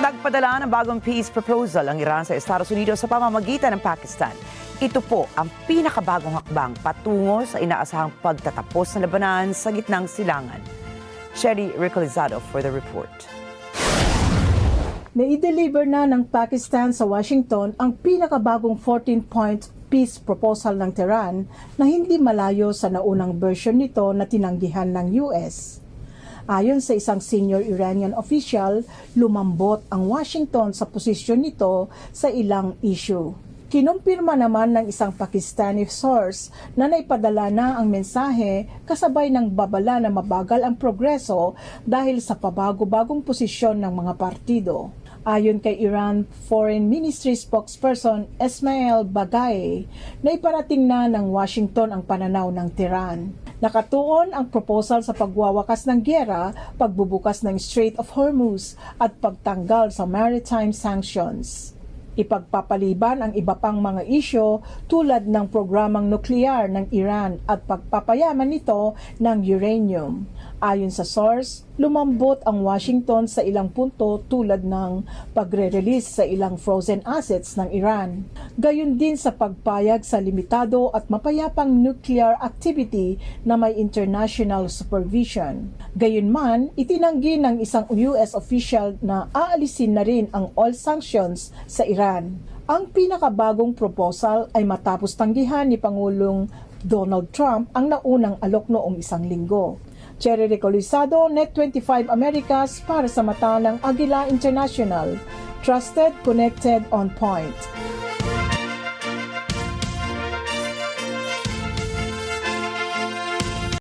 Nagpadala ng bagong peace proposal ang Iran sa Estados Unidos sa pamamagitan ng Pakistan. Ito po ang pinakabagong hakbang patungo sa inaasahang pagtatapos ng labanan sa gitnang silangan. Sherry Recolizado for the report. Nai-deliver na ng Pakistan sa Washington ang pinakabagong 14-point peace proposal ng Tehran na hindi malayo sa naunang version nito na tinanggihan ng US. Ayon sa isang senior Iranian official, lumambot ang Washington sa posisyon nito sa ilang issue. Kinumpirma naman ng isang Pakistani source na naipadala na ang mensahe kasabay ng babala na mabagal ang progreso dahil sa pabago-bagong posisyon ng mga partido. Ayon kay Iran Foreign Ministry spokesperson Esmail Baghaei, naiparating na ng Washington ang pananaw ng Tehran. Nakatuon ang proposal sa pagwawakas ng gyera, pagbubukas ng Strait of Hormuz at pagtanggal sa maritime sanctions. Ipagpapaliban ang iba pang mga isyo tulad ng programang nuklear ng Iran at pagpapayaman nito ng uranium. Ayon sa source, lumambot ang Washington sa ilang punto tulad ng pagre-release sa ilang frozen assets ng Iran. Gayon din sa pagpayag sa limitado at mapayapang nuclear activity na may international supervision. Gayunman, itinanggi ng isang US official na aalisin na rin ang oil sanctions sa Iran. Ang pinakabagong proposal ay matapos tanggihan ni Pangulong Donald Trump ang naunang alok noong isang linggo. Cherry Recolizado, Net25 Americas para sa mata ng Aguila International. Trusted, connected, on point.